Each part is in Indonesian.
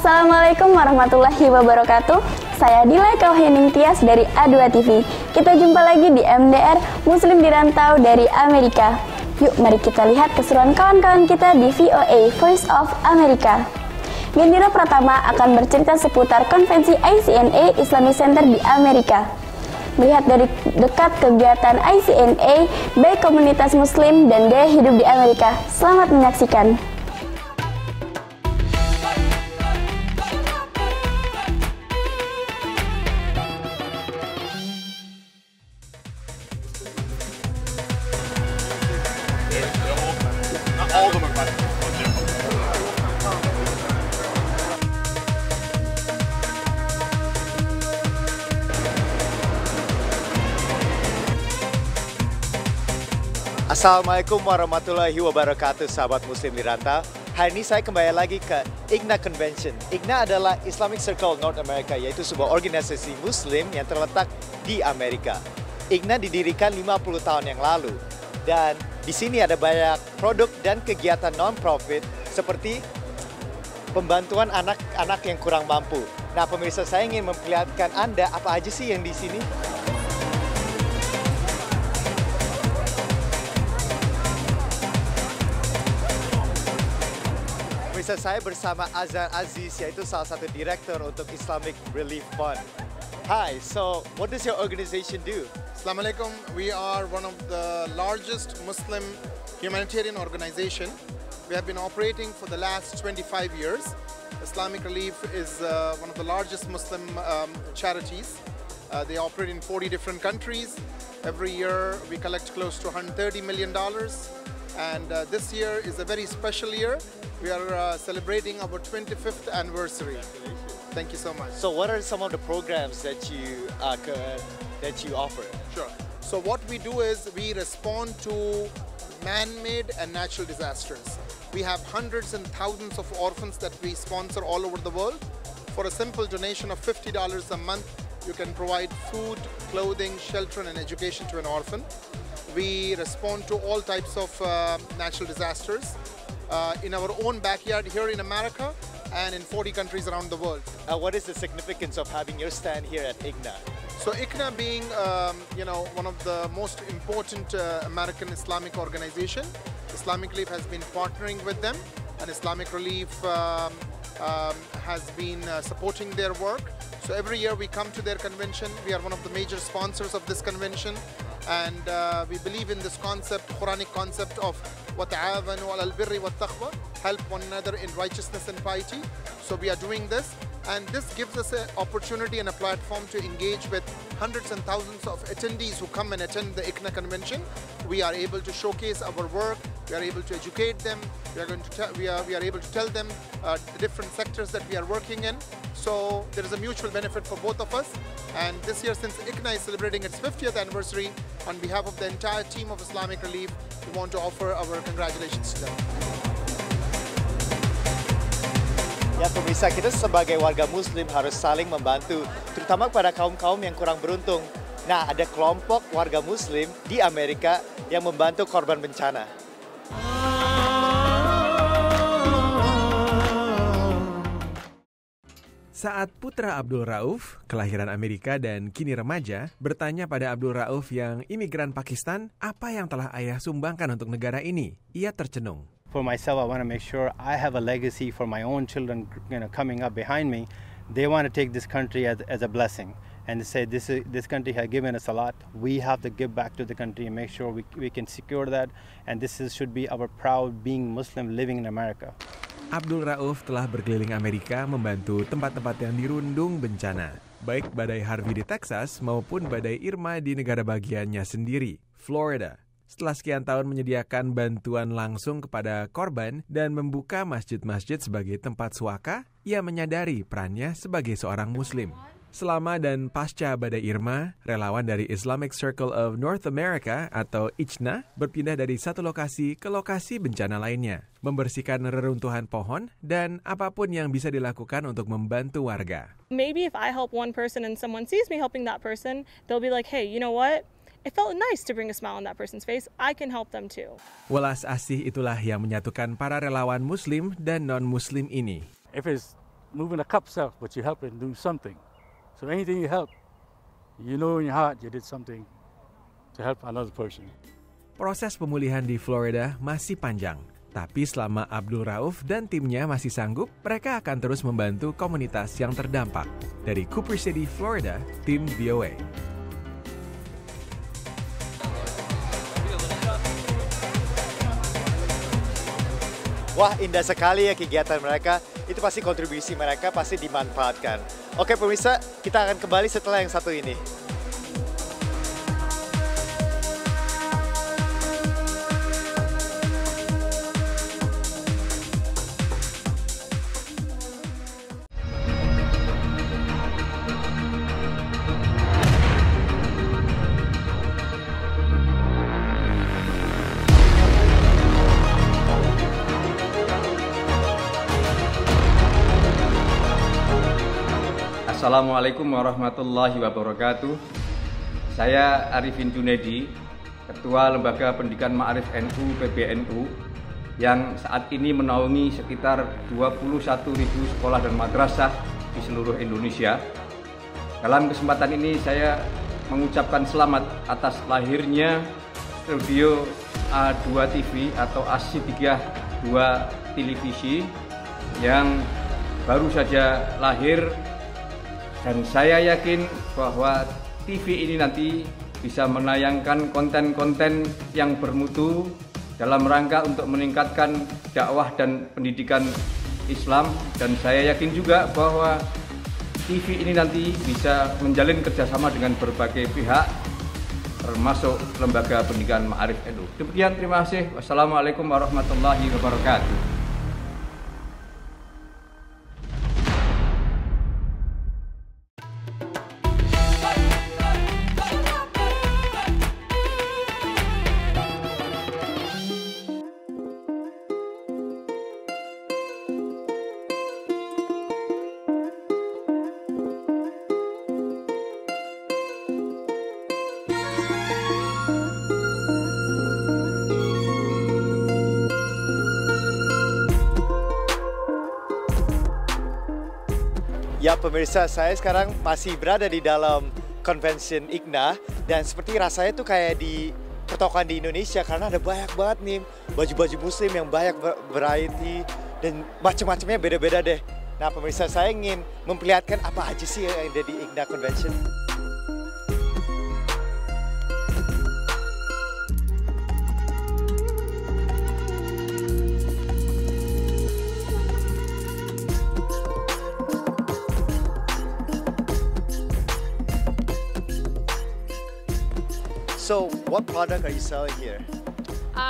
Assalamualaikum warahmatullahi wabarakatuh. Saya Dila Kauhening Tias dari A2 TV. Kita jumpa lagi di MDR Muslim di Rantau dari Amerika. Yuk mari kita lihat keseruan kawan-kawan kita di VOA Voice of America. Gendira Pratama akan bercerita seputar konvensi ICNA Islamic Center di Amerika. Melihat dari dekat kegiatan ICNA, baik komunitas muslim dan gaya hidup di Amerika. Selamat menyaksikan. Assalamualaikum warahmatullahi wabarakatuh, sahabat muslim di rantau. Hari ini saya kembali lagi ke IGNA Convention. IGNA adalah Islamic Circle North America, yaitu sebuah organisasi muslim yang terletak di Amerika. IGNA didirikan 50 tahun yang lalu. Dan di sini ada banyak produk dan kegiatan non-profit seperti pembantuan anak-anak yang kurang mampu. Nah, pemirsa, saya ingin memperlihatkan Anda apa aja sih yang di sini. Saya bersama Azhar Aziz, yaitu salah satu direktur untuk Islamic Relief Fund. Hi, so what does your organization do? Assalamualaikum. We are one of the largest Muslim humanitarian organization. We have been operating for the last 25 years. Islamic Relief is one of the largest Muslim charities. They operate in 40 different countries. Every year we collect close to $130 million. And this year is a very special year. We are celebrating our 25th anniversary. Thank you so much. So what are some of the programs that you offer? Sure. So what we do is we respond to man-made and natural disasters. We have hundreds and thousands of orphans that we sponsor all over the world. For a simple donation of $50 a month, you can provide food, clothing, shelter, and education to an orphan. We respond to all types of natural disasters in our own backyard here in America and in 40 countries around the world. What is the significance of having your stand here at IGNA? So IGNA being one of the most important American Islamic organization, Islamic Relief has been partnering with them, and Islamic Relief has been supporting their work. So every year we come to their convention. We are one of the major sponsors of this convention. And we believe in this concept, Quranic concept of وَتَعَاوَنُوا عَلَى الْبِرِّ وَالتَّقْوَى, help one another in righteousness and piety. So we are doing this, and this gives us an opportunity and a platform to engage with hundreds and thousands of attendees who come and attend the IGNA convention. We are able to showcase our work. We are able to educate them. We are able to tell them the different sectors that we are working in. So there is a mutual benefit for both of us. And this year, since IGNA is celebrating its 50th anniversary, on behalf of the entire team of Islamic Relief, we want to offer our congratulations to them. Ya pemirsa, kita sebagai warga muslim harus saling membantu, terutama pada kaum-kaum yang kurang beruntung. Nah, ada kelompok warga muslim di Amerika yang membantu korban bencana. Saat putra Abdul Rauf, kelahiran Amerika dan kini remaja, bertanya pada Abdul Rauf yang imigran Pakistan, apa yang telah ayah sumbangkan untuk negara ini? Ia tercenung. For myself, I want to make sure I have a legacy for my own children, coming up behind me. They want to take this country as a blessing and say this country has given us a lot. We have to give back to the country and make sure we can secure that. And should be our proud being Muslim living in America. Abdul Rauf telah berkeliling Amerika membantu tempat-tempat yang dirundung bencana, baik badai Harvey di Texas maupun badai Irma di negara bagiannya sendiri, Florida. Setelah sekian tahun menyediakan bantuan langsung kepada korban dan membuka masjid-masjid sebagai tempat suaka, ia menyadari perannya sebagai seorang muslim. Selama dan pasca badai Irma, relawan dari Islamic Circle of North America atau ICNA berpindah dari satu lokasi ke lokasi bencana lainnya, membersihkan reruntuhan pohon dan apapun yang bisa dilakukan untuk membantu warga. Maybe if I help one person and someone sees me helping that person, they'll be like, hey, you know what? It felt nice to bring a smile on that person's face. I can help them too. Welas asih itulah yang menyatukan para relawan muslim dan non-muslim ini. If it's moving a cup self, but you help in doing something. So anything you help, you know in your heart you did something to help another person. Proses pemulihan di Florida masih panjang, tapi selama Abdul Rauf dan timnya masih sanggup, mereka akan terus membantu komunitas yang terdampak. Dari Cooper City, Florida, tim VOA. Wah, indah sekali ya kegiatan mereka. Itu pasti kontribusi mereka pasti dimanfaatkan. Oke pemirsa, kita akan kembali setelah yang satu ini. Assalamualaikum warahmatullahi wabarakatuh. Saya Arifin Junedi, Ketua Lembaga Pendidikan Ma'arif NU PBNU, yang saat ini menaungi sekitar 21.000 sekolah dan madrasah di seluruh Indonesia. Dalam kesempatan ini saya mengucapkan selamat atas lahirnya studio A2 TV atau Asidikiyah 2 Televisi yang baru saja lahir. Dan saya yakin bahwa TV ini nanti bisa menayangkan konten-konten yang bermutu dalam rangka untuk meningkatkan dakwah dan pendidikan Islam. Dan saya yakin juga bahwa TV ini nanti bisa menjalin kerjasama dengan berbagai pihak, termasuk Lembaga Pendidikan Ma'arif NU. Demikian, terima kasih. Wassalamualaikum warahmatullahi wabarakatuh. Ya pemirsa, saya sekarang masih berada di dalam convention IGNA dan seperti rasanya tuh kayak di pertokoan di Indonesia karena ada banyak banget nih baju-baju muslim yang banyak variety dan macam-macamnya beda-beda deh. Nah pemirsa, saya ingin memperlihatkan apa aja sih yang ada di IGNA Convention. So, what product are you selling here?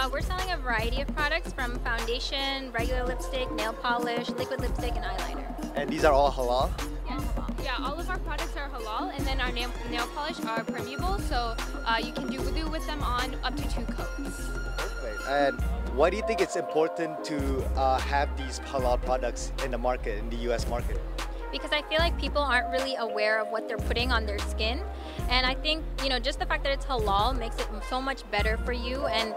We're selling a variety of products from foundation, regular lipstick, nail polish, liquid lipstick, and eyeliner. And these are all halal? Yes. Yeah, all of our products are halal, and then our nail polish are permeable, so you can do wudu with them on up to 2 coats. Perfect. And why do you think it's important to have these halal products in the market, in the US market? Because I feel like people aren't really aware of what they're putting on their skin. And I think, you know, just the fact that it's halal makes it so much better for you, and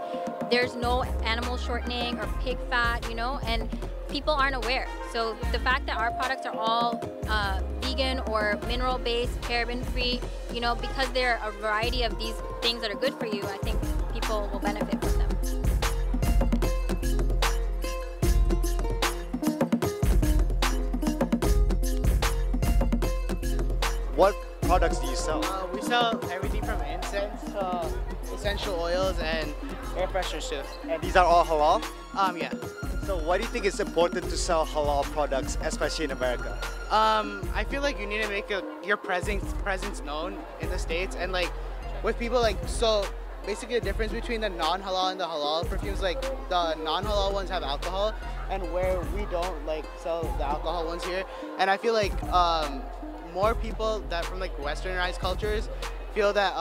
there's no animal shortening or pig fat, you know, and people aren't aware. So the fact that our products are all vegan or mineral-based, paraben-free, you know, because there are a variety of these things that are good for you, I think people will benefit from them. What products do you sell? We sell everything from incense to essential oils and air fresheners too. And these are all halal? Yeah. So why do you think it's important to sell halal products, especially in America? I feel like you need to make your presence known in the States, and like with people, like, so basically the difference between the non-halal and the halal perfumes, like the non-halal ones have alcohol, and where we don't like sell the alcohol ones here. And I feel like more people that from like westernized cultures feel that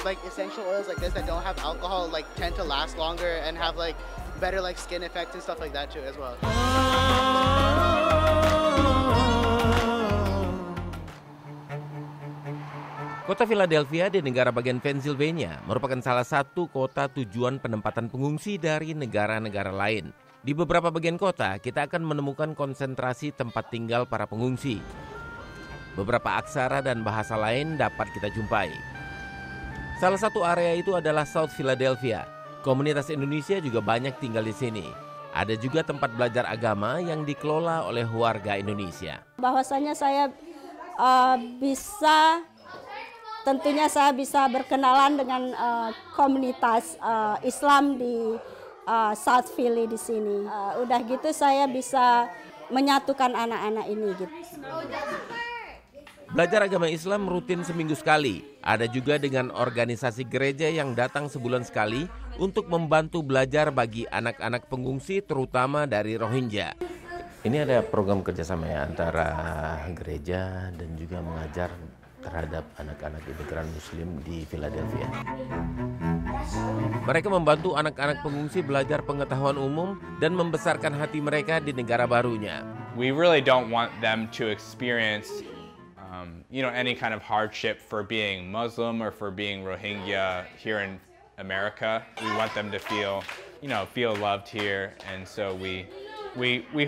like essential oils like this that don't have alcohol like tend to last longer and have like better like skin effects and stuff like that too as well. Kota Philadelphia di negara bagian Pennsylvania merupakan salah satu kota tujuan penempatan pengungsi dari negara-negara lain. Di beberapa bagian kota, kita akan menemukan konsentrasi tempat tinggal para pengungsi. Beberapa aksara dan bahasa lain dapat kita jumpai. Salah satu area itu adalah South Philadelphia. Komunitas Indonesia juga banyak tinggal di sini. Ada juga tempat belajar agama yang dikelola oleh warga Indonesia. Bahwasanya saya tentunya saya bisa berkenalan dengan komunitas Islam di South Philly di sini. Udah gitu saya bisa menyatukan anak-anak ini gitu. Belajar agama Islam rutin seminggu sekali. Ada juga dengan organisasi gereja yang datang sebulan sekali untuk membantu belajar bagi anak-anak pengungsi terutama dari Rohingya. Ini ada program kerjasama ya antara gereja dan juga mengajar terhadap anak-anak imigran Muslim di Philadelphia. Mereka membantu anak-anak pengungsi belajar pengetahuan umum dan membesarkan hati mereka di negara barunya. We really don't want them to experience, any kind of hardship for being Muslim or for being Rohingya here in America. We want them to feel loved here, and so we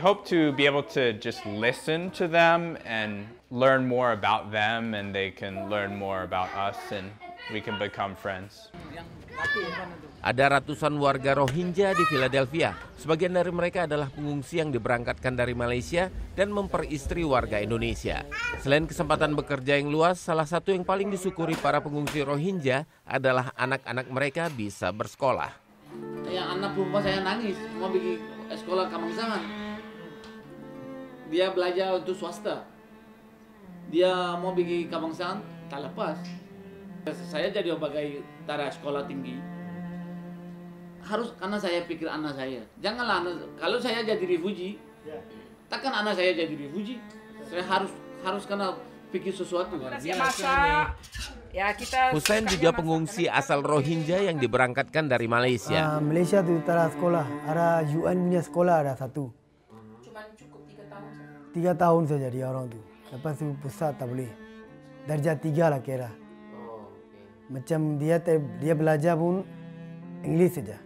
hope to be able to just listen to them and learn more about them, and they can learn more about us, and we can become friends. Ada ratusan warga Rohingya di Philadelphia. Sebagian dari mereka adalah pengungsi yang diberangkatkan dari Malaysia dan memperistri warga Indonesia. Selain kesempatan bekerja yang luas, salah satu yang paling disyukuri para pengungsi Rohingya adalah anak-anak mereka bisa bersekolah. Yang anak perempuan saya nangis, mau pergi sekolah Kamangsangan. Dia belajar untuk swasta. Dia mau pergi Kamangsangan, tak lepas. Saya jadi sebagai tara sekolah tinggi. Harus karena saya pikir anak saya. Janganlah kalau saya jadi refugee, takkan anak saya jadi refugee. Saya harus karena pikir sesuatu. Hussein juga pengungsi asal Rohingya yang diberangkatkan dari Malaysia. Malaysia itu tara sekolah, ada UN punya sekolah ada satu. Cuma cukup 3 tahun saja. 3 tahun saja dia orang tu. Lepas itu pusat tak boleh. Darjah 3 lah kira. Macam dia belajar pun English saja.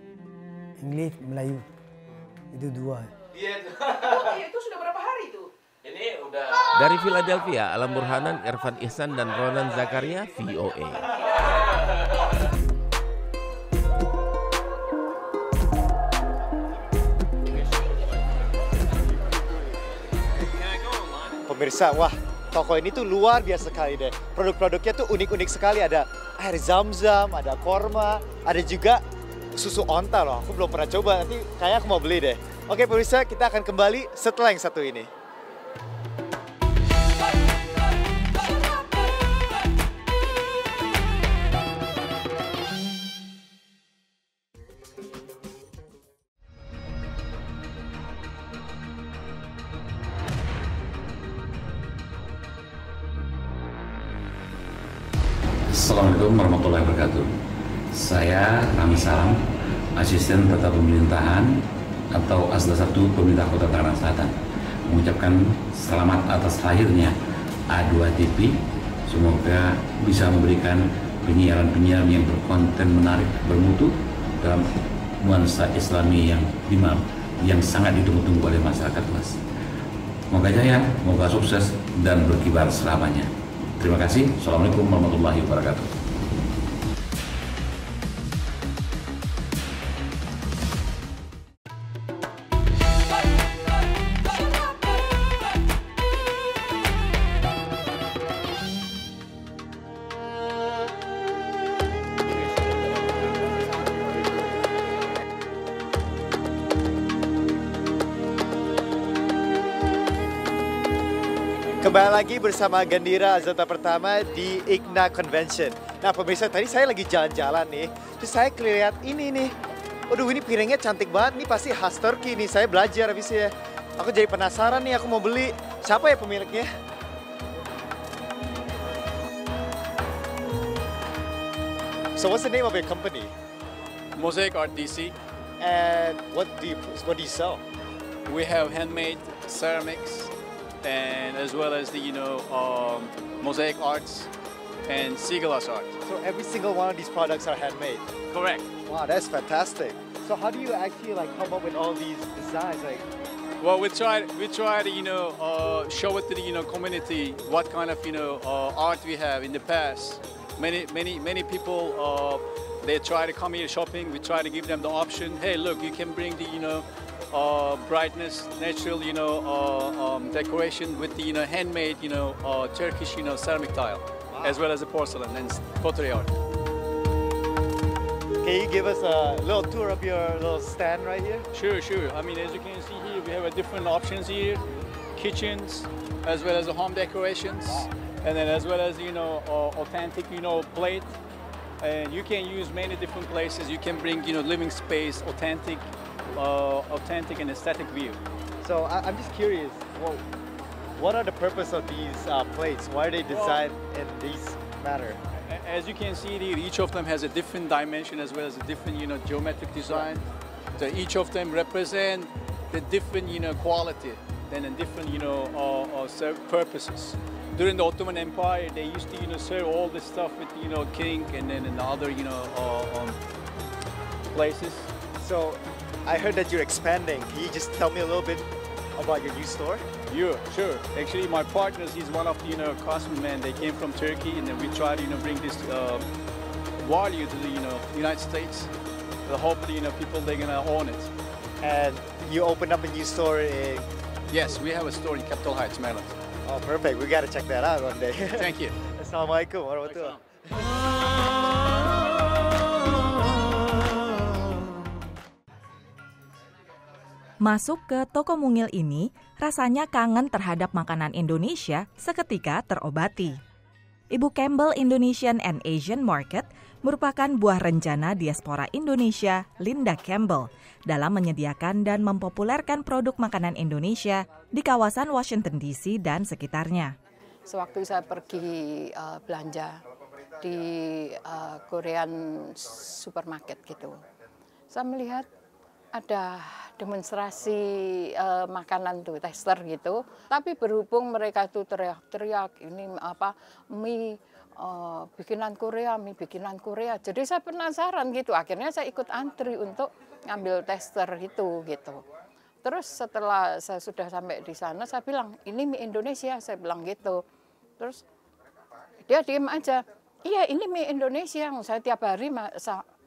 English, Melayu. Itu 2. Itu sudah berapa hari itu? Ini udah. Dari Philadelphia, Alam Burhanan, Irfan Ihsan, dan Ronan Zakaria, VOA. Pemirsa, wah, toko ini tuh luar biasa sekali deh. Produk-produknya tuh unik-unik sekali. Ada air zam-zam, ada korma, ada juga susu onta loh. Aku belum pernah coba, nanti kayaknya aku mau beli deh. Oke pemirsa, kita akan kembali setelah yang satu ini. Assalamualaikum warahmatullahi wabarakatuh. Saya Rami Salam, Asisten Tata Pemerintahan atau Asda 1 Pemerintah Kota Tangerang Selatan, mengucapkan selamat atas lahirnya A2 TV. Semoga bisa memberikan penyiaran-penyiaran yang berkonten menarik, bermutu dalam nuansa Islami yang sangat ditunggu-tunggu oleh masyarakat luas. Semoga jaya, semoga sukses dan berkibar selamanya. Terima kasih. Assalamualaikum warahmatullahi wabarakatuh. Kembali lagi bersama Gandira Azalta Pertama di IGNA Convention. Nah pemirsa, tadi saya lagi jalan-jalan nih, terus saya lihat ini nih. Waduh, ini piringnya cantik banget, nih pasti khas Turki nih, saya belajar habisnya. Aku jadi penasaran nih, aku mau beli. Siapa ya pemiliknya? So what's the name of your company? Mosaic Art DC. And what do you sell? We have handmade ceramics, and as well as the mosaic arts and sea glass art. So every single one of these products are handmade? Correct. Wow, that's fantastic. So how do you actually like come up with all these designs? Like, well, we try to show it to the community what kind of art we have in the past. Many people they try to come here shopping. We try to give them the option. Hey, look, you can bring the brightness, natural decoration with the handmade Turkish ceramic tile, as well as the porcelain and pottery art. Can you give us a little tour of your little stand right here? Sure. I mean, as you can see here, we have different options here, kitchens, as well as the home decorations, and then as well as authentic plate. And you can use many different places. You can bring living space, authentic and aesthetic view. So I'm just curious, what are the purpose of these plates? Why are they designed in this manner? As you can see here, each of them has a different dimension as well as a different geometric design. So each of them represent the different quality and different purposes. During the Ottoman Empire, they used to serve all this stuff with king and then in the other places. So I heard that you're expanding. Can you just tell me a little bit about your new store? Yeah, sure. Actually, my partners, he's one of the craftsmen. They came from Turkey, and then we try to bring this value to the United States. So hopefully, people they're gonna own it. And you opened up a new store in? Yes, we have a store in Capitol Heights, Maryland. Oh, perfect. We gotta check that out one day. Thank you. Assalamualaikum warahmatullahi. Masuk ke toko mungil ini, rasanya kangen terhadap makanan Indonesia seketika terobati. Ibu Campbell Indonesian and Asian Market merupakan buah rencana diaspora Indonesia, Linda Campbell, dalam menyediakan dan mempopulerkan produk makanan Indonesia di kawasan Washington DC dan sekitarnya. Sewaktu saya pergi belanja di Korean supermarket gitu, saya melihat ada demonstrasi makanan tuh, tester gitu. Tapi berhubung mereka tuh teriak-teriak, ini mie bikinan Korea, mie bikinan Korea. Jadi saya penasaran gitu. Akhirnya saya ikut antri untuk ngambil tester gitu. Terus setelah saya sudah sampai di sana, saya bilang, ini mie Indonesia, saya bilang gitu. Terus dia diem aja. Iya, ini mie Indonesia. Saya tiap hari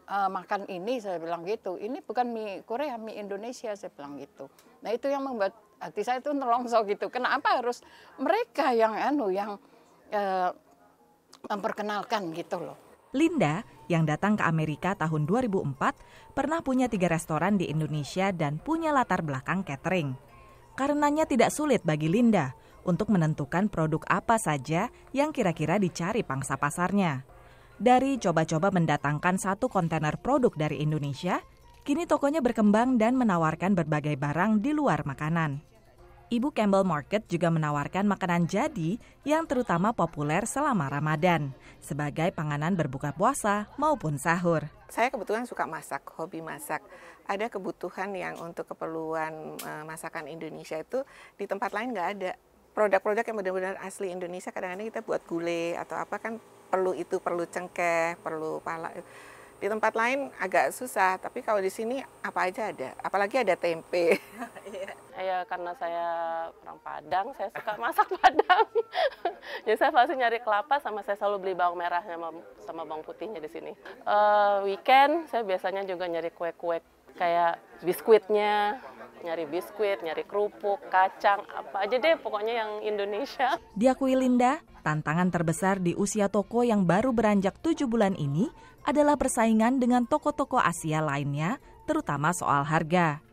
makan ini, saya bilang gitu. Ini bukan mie Korea, mie Indonesia, saya bilang gitu. Nah itu yang membuat hati saya itu nelongso gitu. Kenapa harus mereka yang memperkenalkan gitu loh. Linda yang datang ke Amerika tahun 2004 pernah punya 3 restoran di Indonesia dan punya latar belakang catering. Karenanya tidak sulit bagi Linda untuk menentukan produk apa saja yang kira-kira dicari pangsa pasarnya. Dari coba-coba mendatangkan 1 kontainer produk dari Indonesia, kini tokonya berkembang dan menawarkan berbagai barang di luar makanan. Ibu Campbell Market juga menawarkan makanan jadi yang terutama populer selama Ramadan, sebagai panganan berbuka puasa maupun sahur. Saya kebetulan suka masak, hobi masak. Ada kebutuhan yang untuk keperluan masakan Indonesia itu di tempat lain nggak ada. Produk-produk yang benar-benar asli Indonesia, kadang-kadang kita buat gulai atau apa kan perlu cengkeh, perlu pala. Di tempat lain agak susah, tapi kalau di sini apa aja ada, apalagi ada tempe. Ya karena saya orang Padang, saya suka masak Padang. Jadi saya pasti nyari kelapa, sama saya selalu beli bawang merah sama bawang putihnya di sini. Weekend saya biasanya juga nyari kue-kue kayak biskuitnya, nyari biskuit, nyari kerupuk, kacang, apa aja deh pokoknya yang Indonesia. Diakui Linda, tantangan terbesar di usia toko yang baru beranjak 7 bulan ini adalah persaingan dengan toko-toko Asia lainnya, terutama soal harga.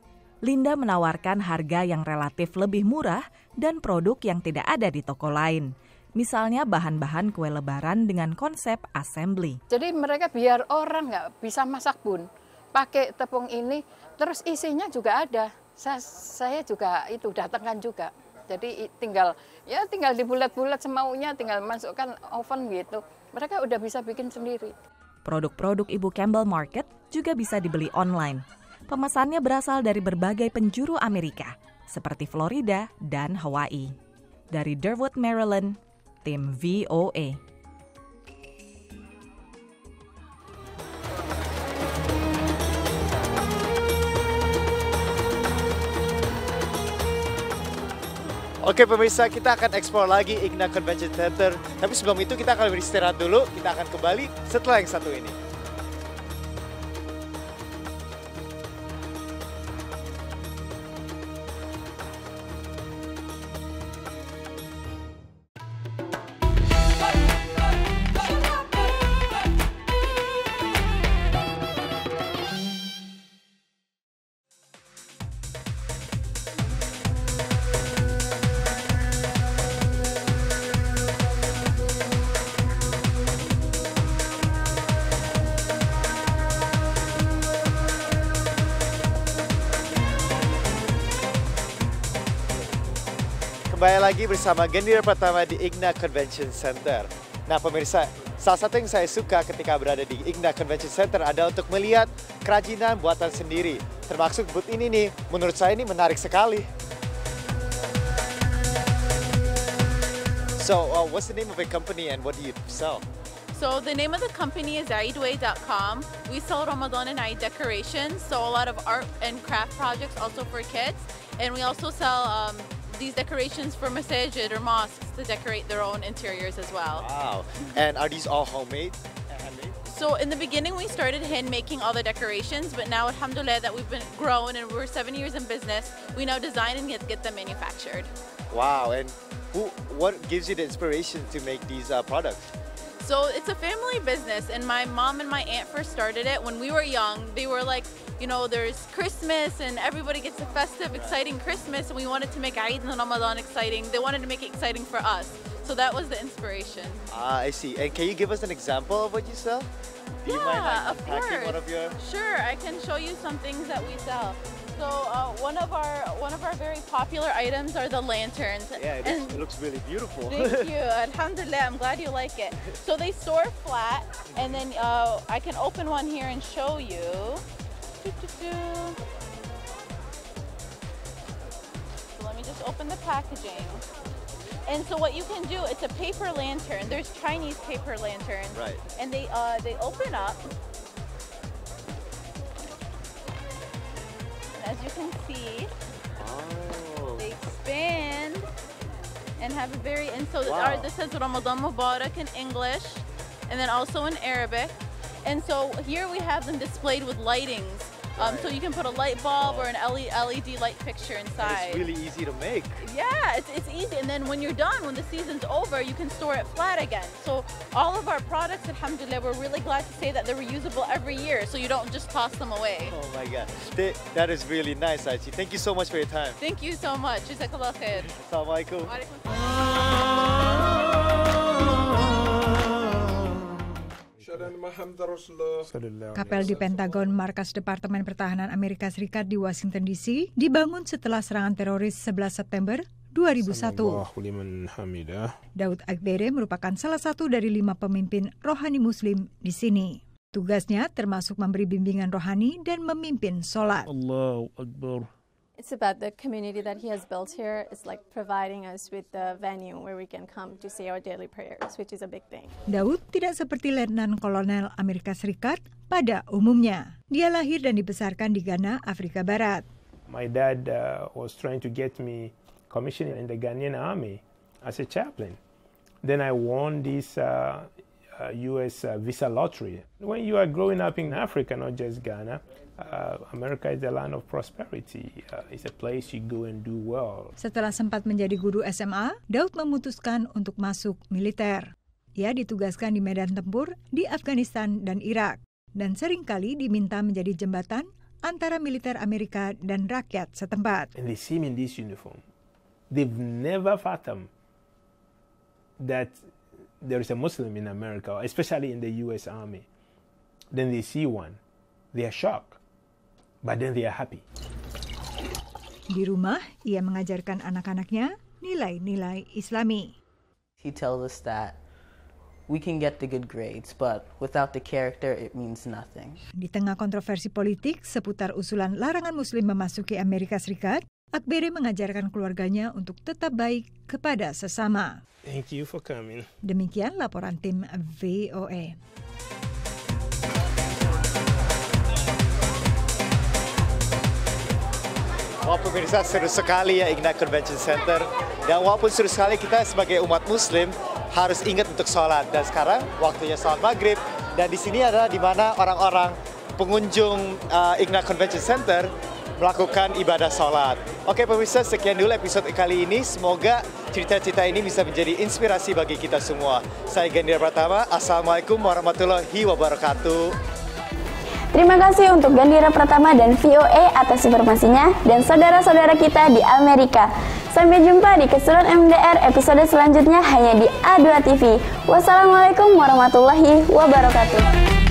Linda menawarkan harga yang relatif lebih murah dan produk yang tidak ada di toko lain. Misalnya bahan-bahan kue lebaran dengan konsep assembly. Jadi mereka biar orang nggak bisa masak bun, pakai tepung ini, terus isinya juga ada. Saya juga itu datangkan juga. Jadi tinggal dibulat-bulat semaunya, tinggal masukkan oven gitu. Mereka udah bisa bikin sendiri. Produk-produk Ibu Campbell Market juga bisa dibeli online. Pemesannya berasal dari berbagai penjuru Amerika, seperti Florida dan Hawaii. Dari Durwood, Maryland, tim VOA. Oke pemirsa, kita akan explore lagi IGNA Convention Center. Tapi sebelum itu kita akan beristirahat dulu. Kita akan kembali setelah yang satu ini. Kembali lagi bersama Gendira Pratama di IGNA Convention Center. Nah pemirsa, salah satu yang saya suka ketika berada di IGNA Convention Center adalah untuk melihat kerajinan buatan sendiri. Termasuk booth ini nih, menurut saya ini menarik sekali. So, what's the name of your company and what do you sell? So the name of the company is Eidway.com. We sell Ramadan and Eid decorations, so a lot of art and craft projects also for kids. And we also sell these decorations for masajid or mosques to decorate their own interiors as well. Wow. And are these all homemade? So in the beginning we started hand making all the decorations, but now alhamdulillah that we've been grown and we're 7 years in business, we now design and get them manufactured. Wow. And what gives you the inspiration to make these products? So it's a family business, and my mom and my aunt first started it when we were young. They were like, you know, there's Christmas and everybody gets a festive, exciting Christmas, and we wanted to make Eid and Ramadan exciting. They wanted to make it exciting for us. So that was the inspiration. I see. And can you give us an example of what you sell? Do you mind unpacking one of your... Sure, I can show you some things that we sell. So one of our very popular items are the lanterns. Yeah, it looks really beautiful. Thank you. Alhamdulillah, I'm glad you like it. So they store flat, and then I can open one here and show you. So let me just open the packaging. And so what you can do, it's a paper lantern. There's Chinese paper lanterns. Right. And they open up. As you can see, they expand and have a very, and so this says Ramadan Mubarak in English and then also in Arabic. And so here we have them displayed with lightings. So you can put a light bulb or an LED light fixture inside. It's really easy to make. Yeah, it's easy. And then when you're done, when the season's over, you can store it flat again. So all of our products, alhamdulillah, we're really glad to say that they're reusable every year, so you don't just toss them away. Oh my God. That is really nice, Aichi. Thank you so much for your time. Thank you so much. Jazakallah khair. Assalamualaikum. Kapel di Pentagon, markas Departemen Pertahanan Amerika Serikat di Washington DC, dibangun setelah serangan teroris 11 September 2001. Daud Akbere merupakan salah satu dari 5 pemimpin rohani Muslim di sini. Tugasnya termasuk memberi bimbingan rohani dan memimpin sholat. Allahu Akbar. It's about the community that he has built here. It's like providing us with the venue where we can come to say our daily prayers, which is a big thing. Daud tidak seperti Letnan Kolonel Amerika Serikat pada umumnya. Dia lahir dan dibesarkan di Ghana, Afrika Barat. My dad was trying to get me commissioned in the Ghanaian army as a chaplain. Then I won this U.S. visa lottery. When you are growing up in Africa, not just Ghana, America is the land of prosperity. It's a place you go and do well. Setelah sempat menjadi guru SMA, Daud memutuskan untuk masuk militer. Ia ditugaskan di medan tempur di Afghanistan dan Irak, dan seringkali diminta menjadi jembatan antara militer Amerika dan rakyat setempat. And they see me in this uniform. They've never fathomed that there is a Muslim in America, especially in the U.S. Army. Then they see one. They are shocked. But then they are happy. Di rumah, ia mengajarkan anak-anaknya nilai-nilai Islami. He tells us that we can get the good grades, but without the character, it means nothing. Di tengah kontroversi politik seputar usulan larangan Muslim memasuki Amerika Serikat, Akbere mengajarkan keluarganya untuk tetap baik kepada sesama. Thank you for coming. Demikian laporan tim VOA. Wah pemirsa, seru sekali ya IGNA Convention Center. Dan walaupun seru sekali, kita sebagai umat Muslim harus ingat untuk sholat. Dan sekarang waktunya sholat maghrib. Dan di sini adalah di mana orang-orang pengunjung IGNA Convention Center melakukan ibadah sholat. Oke pemirsa, sekian dulu episode kali ini. Semoga cerita-cerita ini bisa menjadi inspirasi bagi kita semua. Saya Gandhira Pratama, Assalamualaikum warahmatullahi wabarakatuh. Terima kasih untuk Gandhira Pratama dan VOA atas informasinya dan saudara-saudara kita di Amerika. Sampai jumpa di Keseruan MDR episode selanjutnya hanya di A2 TV. Wassalamualaikum warahmatullahi wabarakatuh.